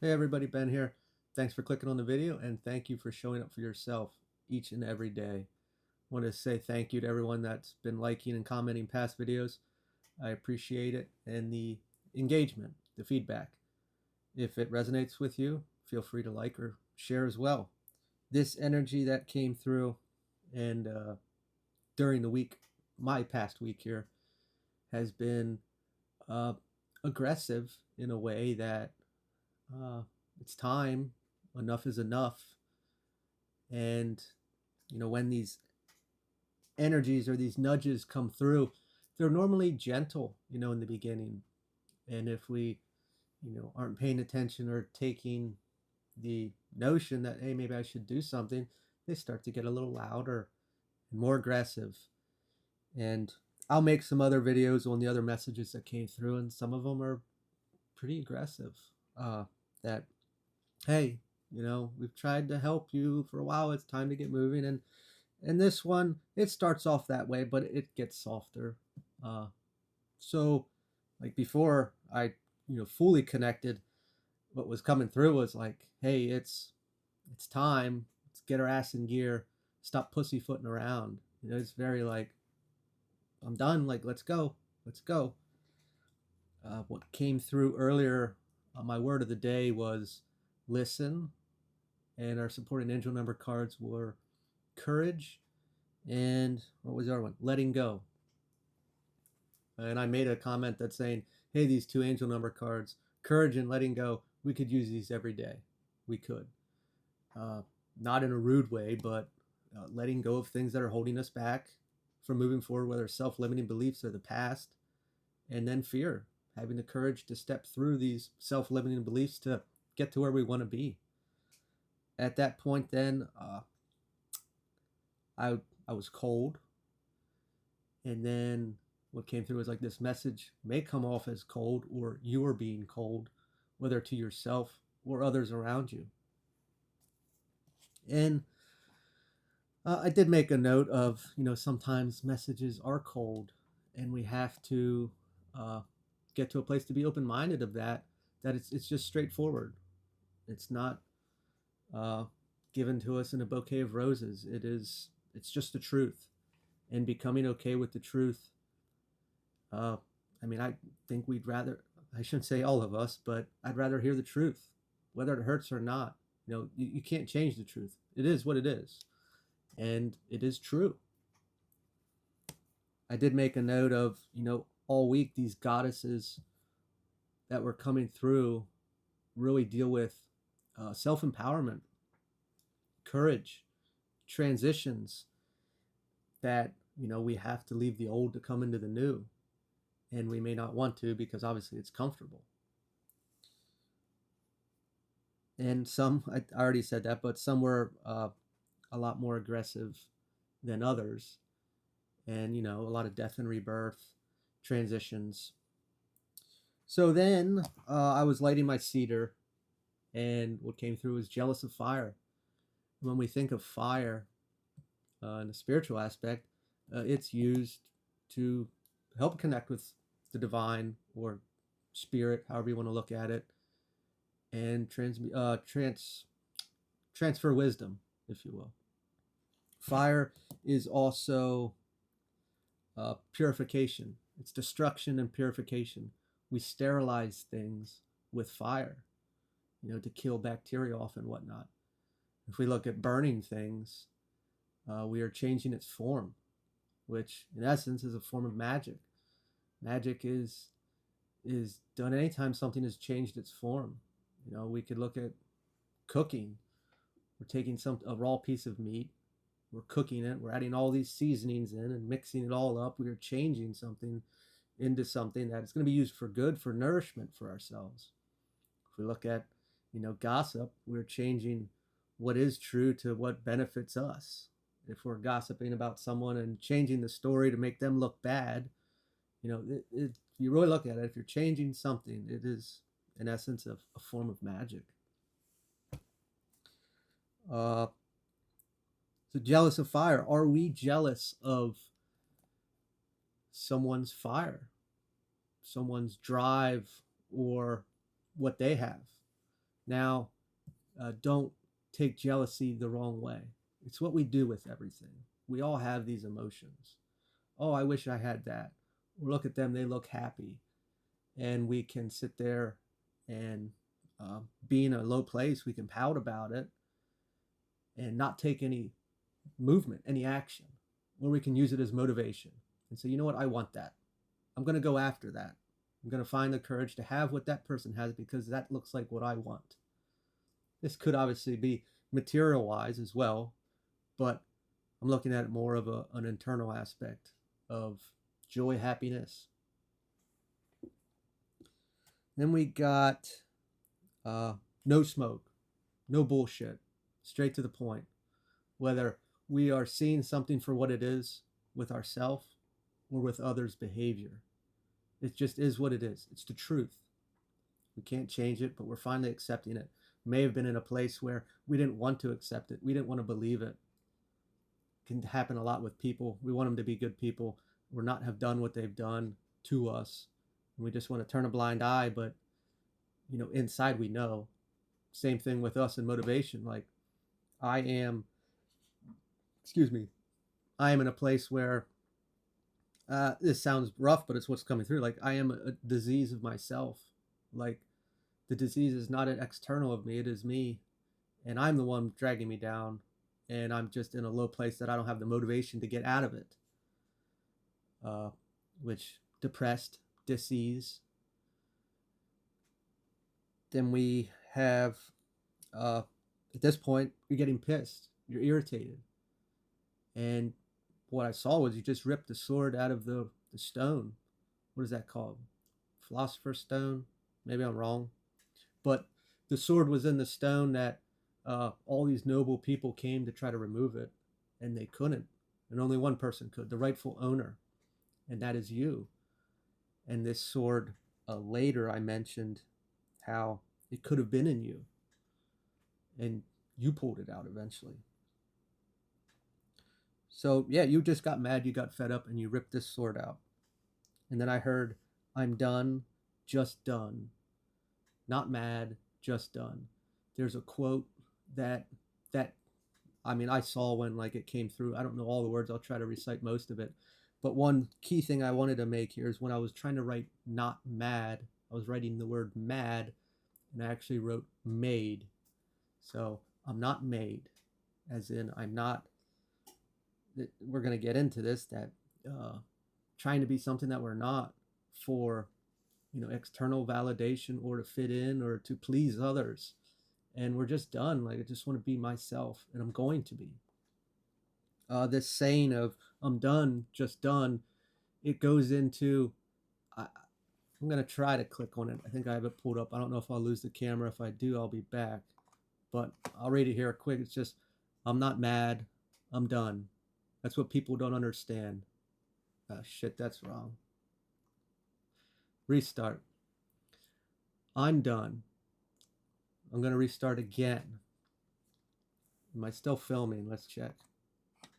Hey everybody, Ben here. Thanks for clicking on the video and thank you for showing up for yourself each and every day. I want to say thank you to everyone that's been liking and commenting past videos. I appreciate it and the engagement, the feedback. If it resonates with you, feel free to like or share as well. This energy that came through and during the week, my past week here, has been uh, aggressive in a way that uh, it's time. Enough is enough. And, when these energies or these nudges come through, they're normally gentle, in the beginning. And if we, aren't paying attention or taking the notion that, hey, maybe I should do something, they start to get a little louder and more aggressive. And I'll make some other videos on the other messages that came through, and some of them are pretty aggressive. That, hey, we've tried to help you for a while. It's time to get moving. And this one, it starts off that way, but it gets softer. So, like before, I, fully connected. What was coming through was like, hey, it's time. Let's get our ass in gear. Stop pussyfooting around. It's very like, I'm done. Like, let's go. Let's go. What came through earlier, my word of the day was listen, and our supporting angel number cards were courage and what was the other one? Letting go. And I made a comment that's saying, hey, these two angel number cards, courage and letting go, we could use these every day. We could. Uh, Not in a rude way, but letting go of things that are holding us back from moving forward, whether self limiting beliefs or the past, and then fear, having the courage to step through these self limiting beliefs to get to where we want to be. At that point, then, I, I was cold. And then what came through was like, this message may come off as cold, or you are being cold, whether to yourself or others around you. And I did make a note of, sometimes messages are cold, and we have to uh, get to a place to be open minded of that, that it's just straightforward. It's not uh, given to us in a bouquet of roses. It's just the truth, and becoming okay with the truth. Uh, I think I shouldn't say all of us, but I'd rather hear the truth, whether it hurts or not. You can't change the truth. It is what it is, and it is true. I did make a note of, all week, these goddesses that were coming through really deal with self empowerment, courage, transitions that, we have to leave the old to come into the new. And we may not want to, because obviously it's comfortable. And some, I already said that, but some were a lot more aggressive than others. And, a lot of death and rebirth, transitions. So then I was lighting my cedar, and what came through was jealous of fire. When we think of fire in a spiritual aspect, it's used to help connect with the divine or spirit, however you want to look at it, and transfer wisdom, if you will. Fire is also purification. It's destruction and purification. We sterilize things with fire, to kill bacteria off and whatnot. If we look at burning things, we are changing its form, which in essence is a form of magic. Magic is done anytime something has changed its form. We could look at cooking. We're taking a raw piece of meat, we're cooking it, we're adding all these seasonings in and mixing it all up. We are changing something into something that is going to be used for good, for nourishment for ourselves. If we look at, gossip, we're changing what is true to what benefits us. If we're gossiping about someone and changing the story to make them look bad, if you really look at it, if you're changing something, it is in essence a form of magic. Uh, so jealous of fire. Are we jealous of someone's fire, someone's drive, or what they have? Now, don't take jealousy the wrong way. It's what we do with everything. We all have these emotions. Oh, I wish I had that. Or look at them, they look happy. And we can sit there and be in a low place. We can pout about it and not take any movement, any action. Or we can use it as motivation and say, you know what, I want that. I'm going to go after that. I'm going to find the courage to have what that person has because that looks like what I want. This could obviously be material wise as well, but I'm looking at it more of an internal aspect of joy, happiness. Then we got no smoke, no bullshit, straight to the point. Whether we are seeing something for what it is with ourselves or with others' behavior. It just is what it is. It's the truth. We can't change it, but we're finally accepting it. May have been in a place where we didn't want to accept it. We didn't want to believe it. It can happen a lot with people. We want them to be good people or not have done what they've done to us. And we just want to turn a blind eye, but inside we know. Same thing with us in motivation. Like I am, excuse me, I am in a place where this sounds rough, but it's what's coming through. Like I am a disease of myself. Like the disease is not an external of me, it is me. And I'm the one dragging me down. And I'm just in a low place that I don't have the motivation to get out of it. Which depressed, disease. Then we have, at this point, you're getting pissed. You're irritated. And what I saw was you just ripped the sword out of the stone. What is that called? Philosopher's Stone? Maybe I'm wrong. But the sword was in the stone that all these noble people came to try to remove it, and they couldn't. And only one person could, the rightful owner, and that is you. And this sword, later I mentioned how it could have been in you, and you pulled it out eventually. So, yeah, you just got mad, you got fed up, and you ripped this sword out. And then I heard, I'm done, just done. Not mad, just done. There's a quote that I saw when like it came through. I don't know all the words. I'll try to recite most of it. But one key thing I wanted to make here is when I was trying to write not mad, I was writing the word mad and I actually wrote made. So I'm not made, as in I'm not, we're going to get into this, that trying to be something that we're not for external validation or to fit in or to please others. And we're just done. Like I just want to be myself, and I'm going to be. This saying of I'm done, just done, it goes into, I'm going to try to click on it. I think I have it pulled up. I don't know if I'll lose the camera. If I do, I'll be back. But I'll read it here quick. It's just, I'm not mad. I'm done. That's what people don't understand. Shit, that's wrong. Restart. I'm done. I'm going to restart again. Am I still filming? Let's check.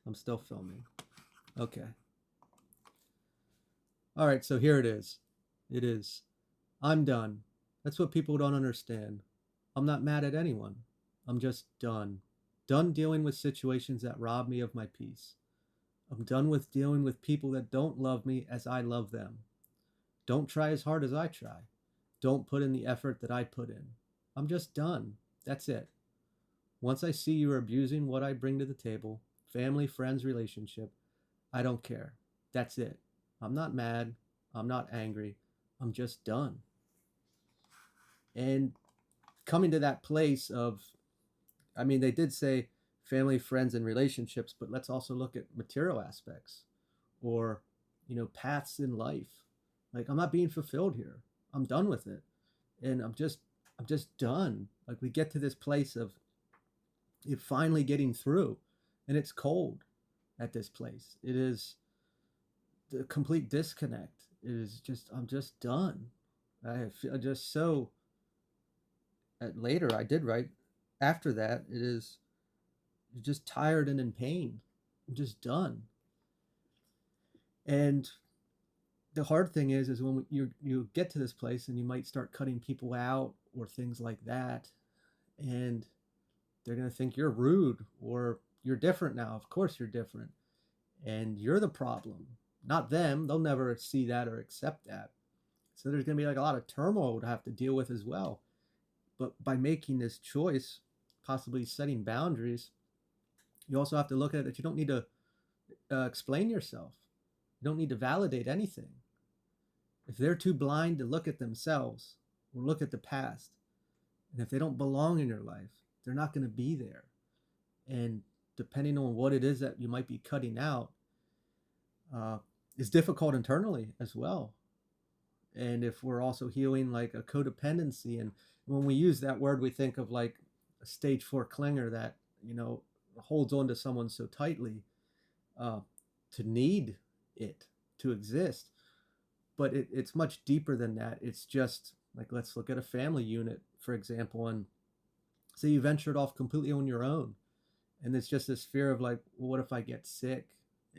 I'm still filming. Okay. All right, so here it is. It is, I'm done. That's what people don't understand. I'm not mad at anyone. I'm just done. Done dealing with situations that rob me of my peace. I'm done with dealing with people that don't love me as I love them. Don't try as hard as I try. Don't put in the effort that I put in. I'm just done. That's it. Once I see you're abusing what I bring to the table, family, friends, relationship, I don't care. That's it. I'm not mad. I'm not angry. I'm just done. And coming to that place of, they did say family, friends, and relationships, but let's also look at material aspects or, paths in life. Like, I'm not being fulfilled here. I'm done with it. And I'm just done. Like, we get to this place of it finally getting through, and it's cold at this place. It is the complete disconnect. It is just, I'm just done. I feel just so, later I did write, after that, it is just tired and in pain. I'm just done. And the hard thing is when you get to this place and you might start cutting people out or things like that, and they're going to think you're rude or you're different now. Of course you're different. And you're the problem, not them. They'll never see that or accept that. So there's going to be like a lot of turmoil to have to deal with as well. But by making this choice, possibly setting boundaries, you also have to look at it that you don't need to explain yourself. You don't need to validate anything. If they're too blind to look at themselves or look at the past, and if they don't belong in your life, they're not going to be there. And depending on what it is that you might be cutting out, is difficult internally as well. And if we're also healing like a codependency, and when we use that word, we think of like a stage 4 clinger that, holds on to someone so tightly, to need it to exist. But it's much deeper than that. It's just like, let's look at a family unit, for example, and say you ventured off completely on your own. And it's just this fear of like, well, what if I get sick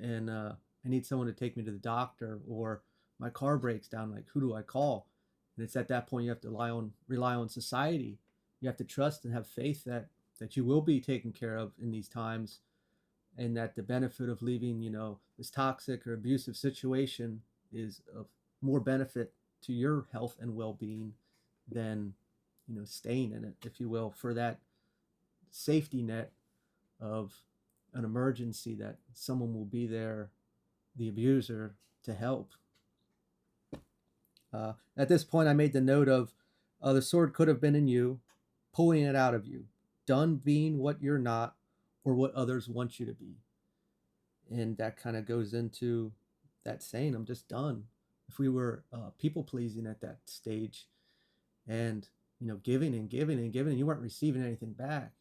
and I need someone to take me to the doctor, or my car breaks down? Like, who do I call? And it's at that point you have to rely on society. You have to trust and have faith that you will be taken care of in these times, and that the benefit of leaving, this toxic or abusive situation is of more benefit to your health and well-being than, staying in it, if you will, for that safety net of an emergency, that someone will be there, the abuser, to help. At this point, I made the note of the sword could have been in you, pulling it out of you, done being what you're not or what others want you to be. And that kind of goes into that saying, I'm just done. If we were people pleasing at that stage, and giving and giving and giving, and you weren't receiving anything back,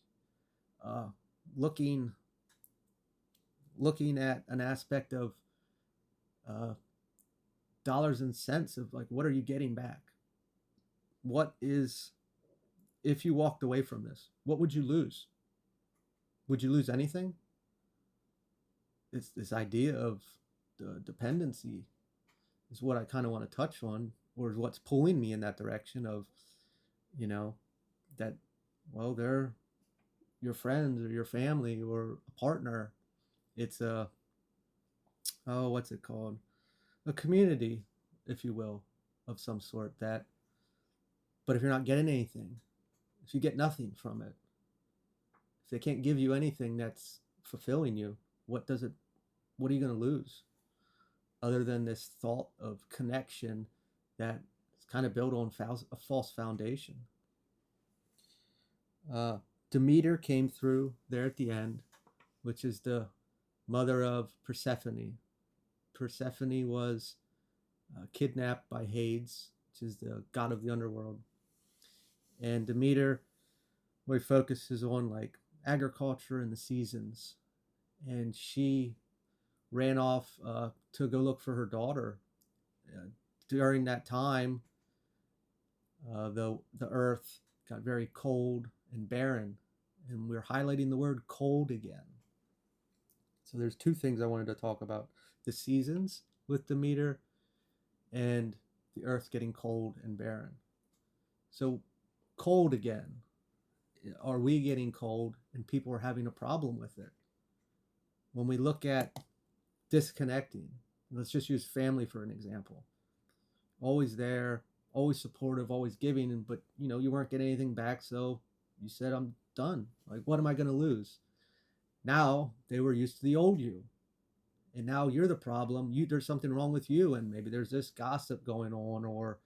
looking at an aspect of dollars and cents, of like, what are you getting back? What is, if you walked away from this, what would you lose? Would you lose anything? It's this idea of the dependency is what I kind of want to touch on, or is what's pulling me in that direction of, that, well, they're your friends or your family or a partner. It's what's it called? A community, if you will, of some sort. But if you're not getting anything, if you get nothing from it, if they can't give you anything that's fulfilling you, what are you going to lose? Other than this thought of connection that is kind of built on a false foundation. Demeter came through there at the end, which is the mother of Persephone. Persephone was kidnapped by Hades, which is the god of the underworld. And Demeter, where he focuses on like agriculture and the seasons. And she ran off to go look for her daughter. During that time, the earth got very cold and barren, and we're highlighting the word cold again. So there's two things I wanted to talk about: the seasons with Demeter, and the earth getting cold and barren. So cold again. Are we getting cold and people are having a problem with it? When we look at disconnecting, let's just use family for an example. Always there, always supportive, always giving, but you weren't getting anything back, so you said, I'm done. Like, what am I going to lose? Now they were used to the old you, and now you're the problem. There's something wrong with you, and maybe there's this gossip going on, or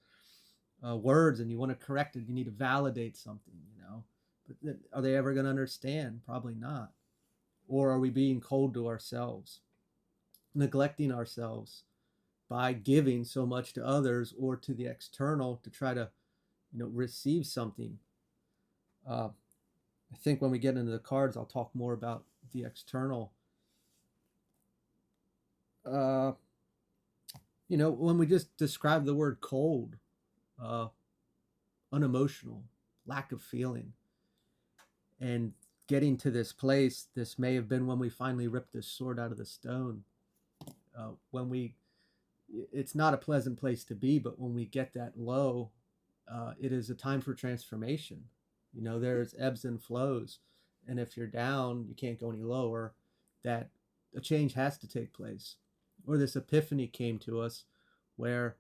words, and you want to correct it. You need to validate something, But are they ever going to understand? Probably not. Or are we being cold to ourselves, neglecting ourselves by giving so much to others or to the external to try to, receive something? I think when we get into the cards, I'll talk more about the external. When we just describe the word cold, unemotional, lack of feeling, and getting to this place, this may have been when we finally ripped this sword out of the stone. It's not a pleasant place to be, but when we get that low, it is a time for transformation. You know, there's ebbs and flows. And if you're down, you can't go any lower. That a change has to take place. Or this epiphany came to us where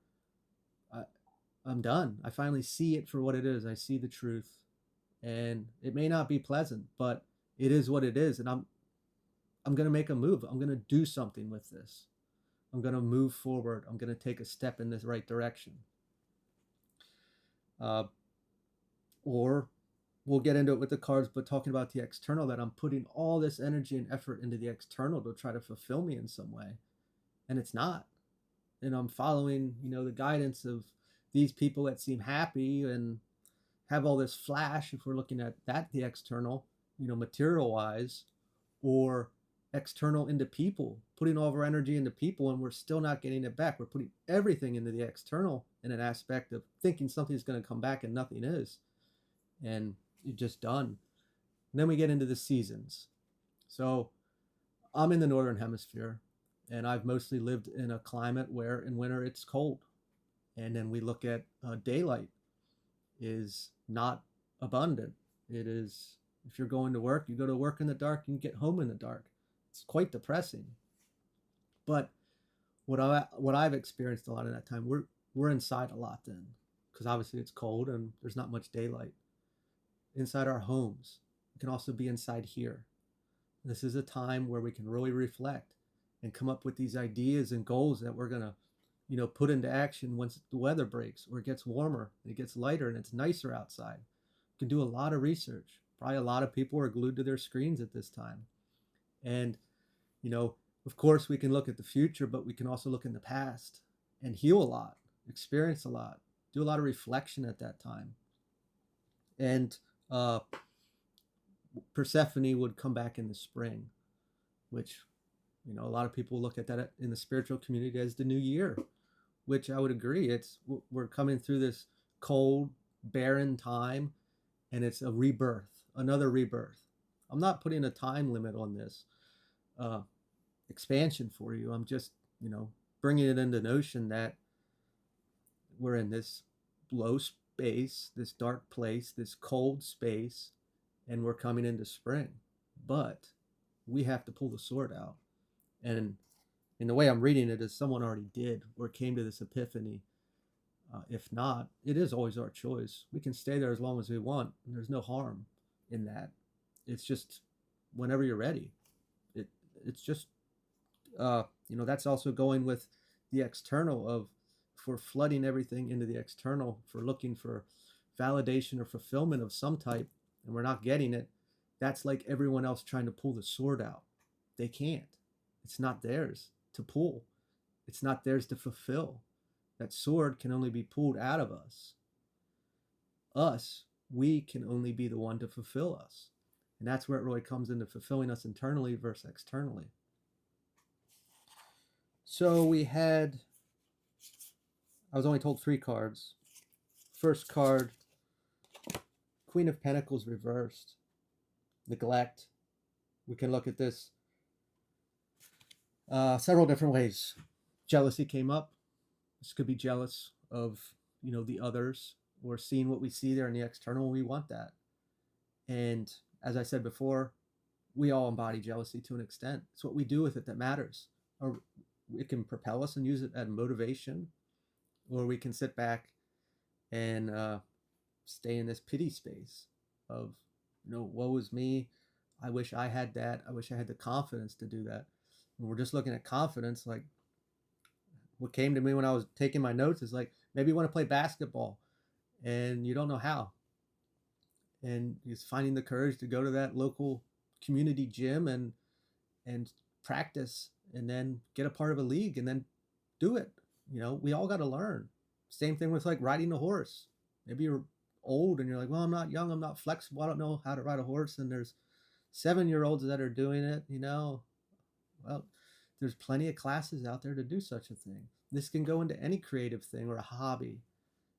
I, I'm done. I finally see it for what it is. I see the truth. And it may not be pleasant, but it is what it is. And I'm going to make a move. I'm going to do something with this. I'm going to move forward. I'm going to take a step in this right direction. Uh, or we'll get into it with the cards, but talking about the external, that I'm putting all this energy and effort into the external to try to fulfill me in some way. And it's not. And I'm following, you know, the guidance of these people that seem happy and have all this flash, if we're looking at that, the external, you know, material wise, or external into people, putting all of our energy into people, and we're still not getting it back. We're putting everything into the external in an aspect of thinking something's going to come back and nothing is. And you're just done. And then we get into the seasons. So I'm in the northern hemisphere, and I've mostly lived in a climate where in winter it's cold. And then we look at daylight is not abundant. It is, if you're going to work, you go to work in the dark and you get home in the dark. It's quite depressing. But what I've experienced a lot of that time, we're inside a lot then, because obviously it's cold and there's not much daylight. Inside our homes, we can also be inside here. This is a time where we can really reflect and come up with these ideas and goals that we're gonna, you know, put into action once the weather breaks or it gets warmer, it gets lighter, and it's nicer outside. You can do a lot of research. Probably a lot of people are glued to their screens at this time. And, you know, of course we can look at the future, but we can also look in the past and heal a lot, experience a lot, do a lot of reflection at that time. And Persephone would come back in the spring, which, you know, a lot of people look at that in the spiritual community as the new year, which I would agree. We're coming through this cold, barren time, and it's a rebirth, another rebirth. I'm not putting a time limit on this expansion for you. I'm just, you know, bringing it into notion that we're in this low space, this dark place, this cold space, and we're coming into spring. But we have to pull the sword out. And in the way I'm reading it is someone already did or came to this epiphany. If not, it is always our choice. We can stay there as long as we want. And there's no harm in that. It's just whenever you're ready. It's just you know, that's also going with the external of, if we're flooding everything into the external, for looking for validation or fulfillment of some type, and we're not getting it, that's like everyone else trying to pull the sword out. They can't. It's not theirs to pull. It's not theirs to fulfill. That sword can only be pulled out of us. We can only be the one to fulfill us. And that's where it really comes into fulfilling us internally versus externally. So I was only told 3 cards. First card, Queen of Pentacles reversed. Neglect. We can look at this several different ways. Jealousy came up. This could be jealous of, you know, the others, or seeing what we see there in the external. We want that. And as I said before, we all embody jealousy to an extent. It's what we do with it that matters. Or it can propel us and use it as motivation, or we can sit back and stay in this pity space of, you know, woe is me. I wish I had that. I wish I had the confidence to do that. And we're just looking at confidence. Like, what came to me when I was taking my notes is like, maybe you want to play basketball and you don't know how. And just finding the courage to go to that local community gym and practice, and then get a part of a league, and then do it. You know, we all got to learn. Same thing with like riding a horse. Maybe you're old and you're like, well, I'm not young, I'm not flexible, I don't know how to ride a horse. And there's 7-year-olds that are doing it, you know. Well, there's plenty of classes out there to do such a thing. This can go into any creative thing or a hobby.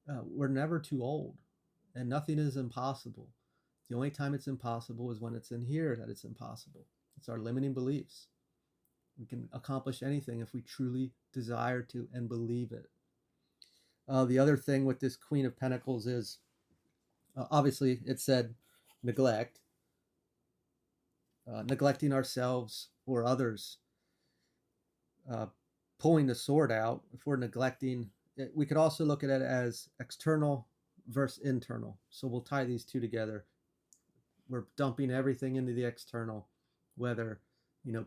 We're never too old, and nothing is impossible. The only time it's impossible is when it's in here that it's impossible. It's our limiting beliefs. We can accomplish anything if we truly desire to and believe it. The other thing with this Queen of Pentacles is Obviously, it said neglect, neglecting ourselves or others, uh, pulling the sword out. If we're neglecting it, we could also look at it as external versus internal. So we'll tie these two together. We're dumping everything into the external, whether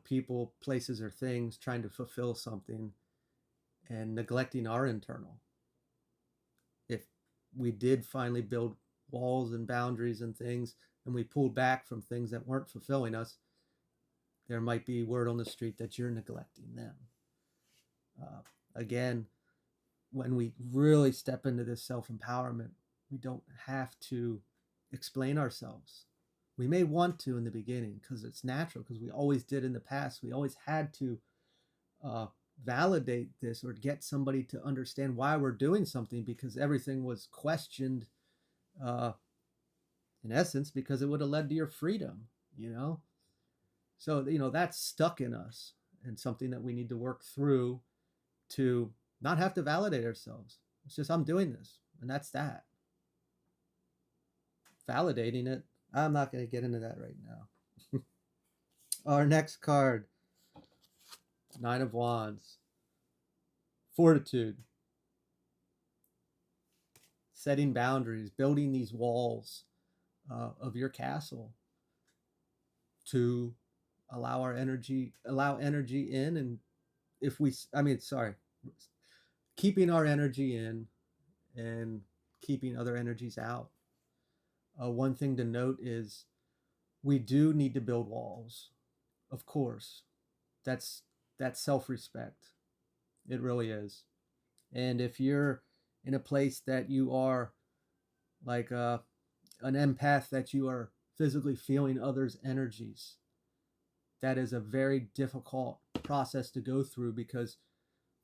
people, places, or things, trying to fulfill something, and neglecting our internal. If we did finally build walls and boundaries and things, and we pulled back from things that weren't fulfilling us, there might be word on the street that you're neglecting them. Uh, Again, when we really step into this self empowerment, we don't have to explain ourselves. We may want to in the beginning because it's natural, because we always did in the past. We always had to uh, validate this or get somebody to understand why we're doing something, because everything was questioned, uh, in essence, because it would have led to your freedom, you know? So, that's stuck in us, and something that we need to work through to not have to validate ourselves. It's just, I'm doing this, and that's that. Validating it, I'm not going to get into that right now. Our next card, Nine of Wands. Fortitude. Setting boundaries, building these walls of your castle to allow energy in, and keeping our energy in and keeping other energies out. One thing to note is we do need to build walls, of course. That's self-respect. It really is. And if you're in a place that you are like an empath, that you are physically feeling others' energies, that is a very difficult process to go through, because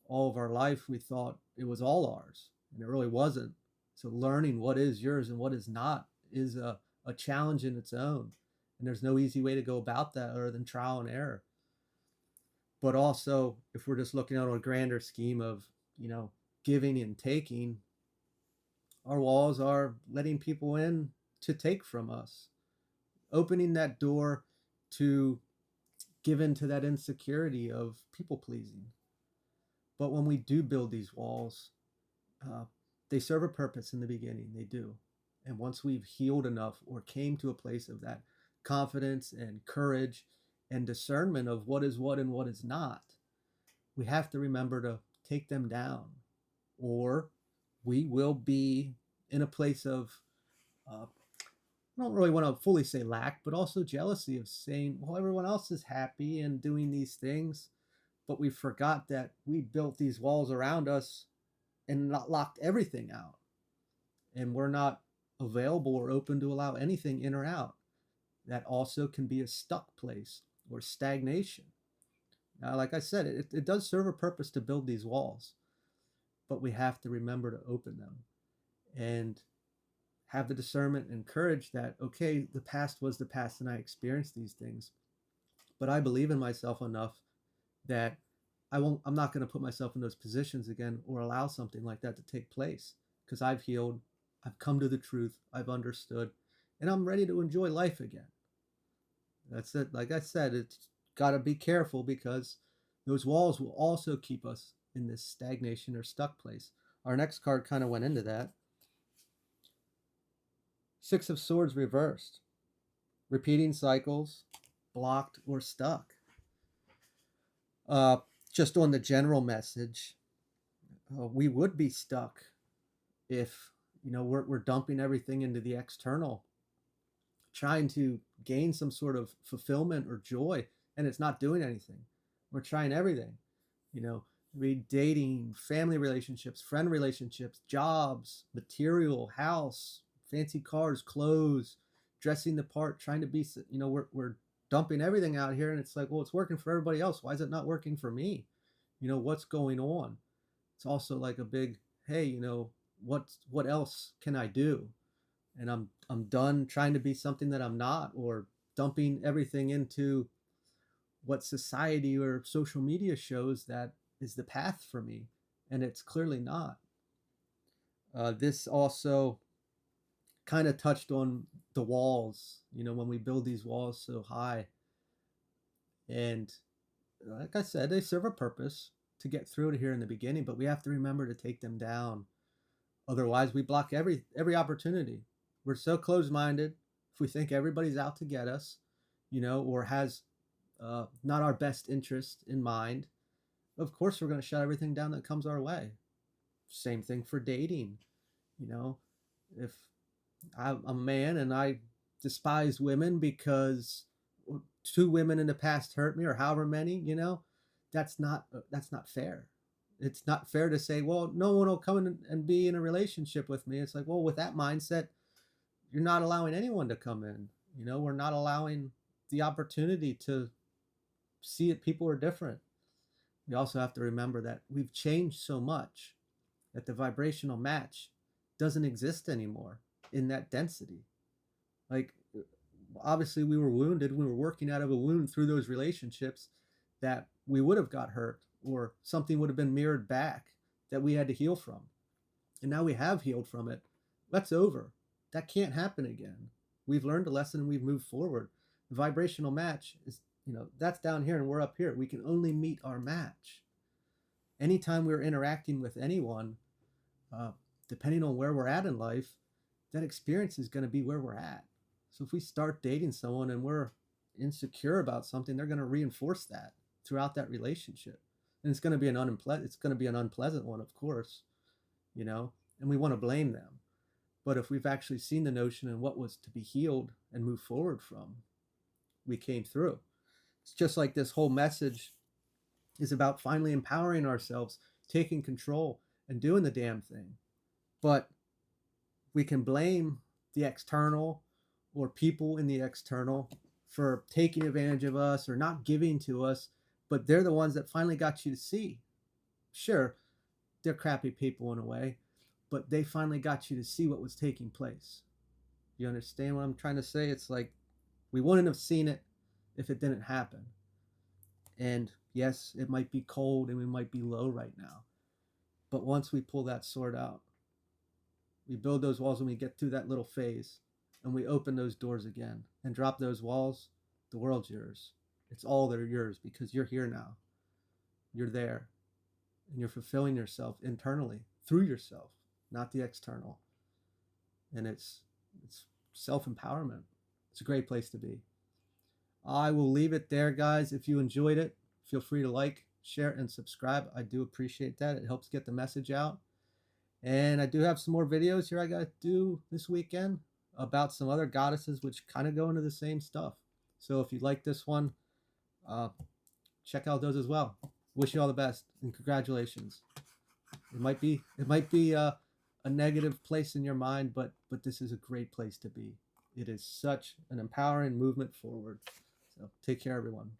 all of our life we thought it was all ours, and it really wasn't. So learning what is yours and what is not is a challenge in its own. And there's no easy way to go about that other than trial and error. But also, if we're just looking at a grander scheme of, giving and taking, our walls are letting people in to take from us, opening that door to give into that insecurity of people pleasing. But when we do build these walls, uh, they serve a purpose in the beginning. They do. And once we've healed enough or came to a place of that confidence and courage and discernment of what is what and what is not, we have to remember to take them down, or we will be in a place of, I don't really want to fully say lack, but also jealousy of saying, well, everyone else is happy and doing these things, but we forgot that we built these walls around us and not locked everything out. And we're not available or open to allow anything in or out. That also can be a stuck place or stagnation. Now, like I said, it does serve a purpose to build these walls, but we have to remember to open them and have the discernment and courage that, okay, the past was the past and I experienced these things, but I believe in myself enough that I'm not going to put myself in those positions again or allow something like that to take place, because I've healed, I've come to the truth, I've understood, and I'm ready to enjoy life again. That's it. Like I said, it's got to be careful, because those walls will also keep us in this stagnation or stuck place. Our next card kind of went into that. Six of Swords reversed. Repeating cycles, blocked or stuck. Uh, just on the general message, we would be stuck if we're dumping everything into the external, trying to gain some sort of fulfillment or joy, and it's not doing anything. We're trying everything, dating, family relationships, friend relationships, jobs, material, house, fancy cars, clothes, dressing the part, trying to be, we're dumping everything out here, and it's like, well, it's working for everybody else. Why is it not working for me? What's going on? It's also like a big, hey, what else can I do? And I'm done trying to be something that I'm not, or dumping everything into what society or social media shows that is the path for me, and it's clearly not. This also kind of touched on the walls, you know, when we build these walls so high. And like I said, they serve a purpose to get through to here in the beginning, but we have to remember to take them down. Otherwise, we block every opportunity. We're so closed-minded. If we think everybody's out to get us, you know, or has not our best interest in mind, of course we're going to shut everything down that comes our way. Same thing for dating. You know, if I'm a man and I despise women because two women in the past hurt me, or however many, you know, that's not fair. It's not fair to say, well, no one will come in and be in a relationship with me. It's like, well, with that mindset, you're not allowing anyone to come in. You know, we're not allowing the opportunity to see it. People are different. We also have to remember that we've changed so much that the vibrational match doesn't exist anymore in that density. Like, obviously we were wounded. We were working out of a wound through those relationships that we would have got hurt, or something would have been mirrored back that we had to heal from. And now we have healed from it. That's over. That can't happen again. We've learned a lesson and we've moved forward. The vibrational match is, you know, that's down here and we're up here. We can only meet our match. Anytime we're interacting with anyone, depending on where we're at in life, that experience is going to be where we're at. So if we start dating someone and we're insecure about something, they're going to reinforce that throughout that relationship. And it's going to be an unpleasant one, of course, you know, and we want to blame them. But if we've actually seen the notion and what was to be healed and move forward from, we came through. It's just like this whole message is about finally empowering ourselves, taking control, and doing the damn thing. But we can blame the external or people in the external for taking advantage of us or not giving to us, but they're the ones that finally got you to see. Sure, they're crappy people in a way, but they finally got you to see what was taking place. You understand what I'm trying to say? It's like we wouldn't have seen it if it didn't happen. And yes, it might be cold and we might be low right now, but once we pull that sword out, we build those walls, and we get through that little phase and we open those doors again and drop those walls, the world's yours. It's all that are yours because you're here now. You're there. And you're fulfilling yourself internally through yourself, not the external. And it's self-empowerment. It's a great place to be. I will leave it there, guys. If you enjoyed it, feel free to like, share, and subscribe. I do appreciate that. It helps get the message out. And I do have some more videos here I got to do this weekend about some other goddesses which kind of go into the same stuff. So if you like this one, check out those as well. Wish you all the best and congratulations. It might be a negative place in your mind, but this is a great place to be. It is such an empowering movement forward. So take care, everyone.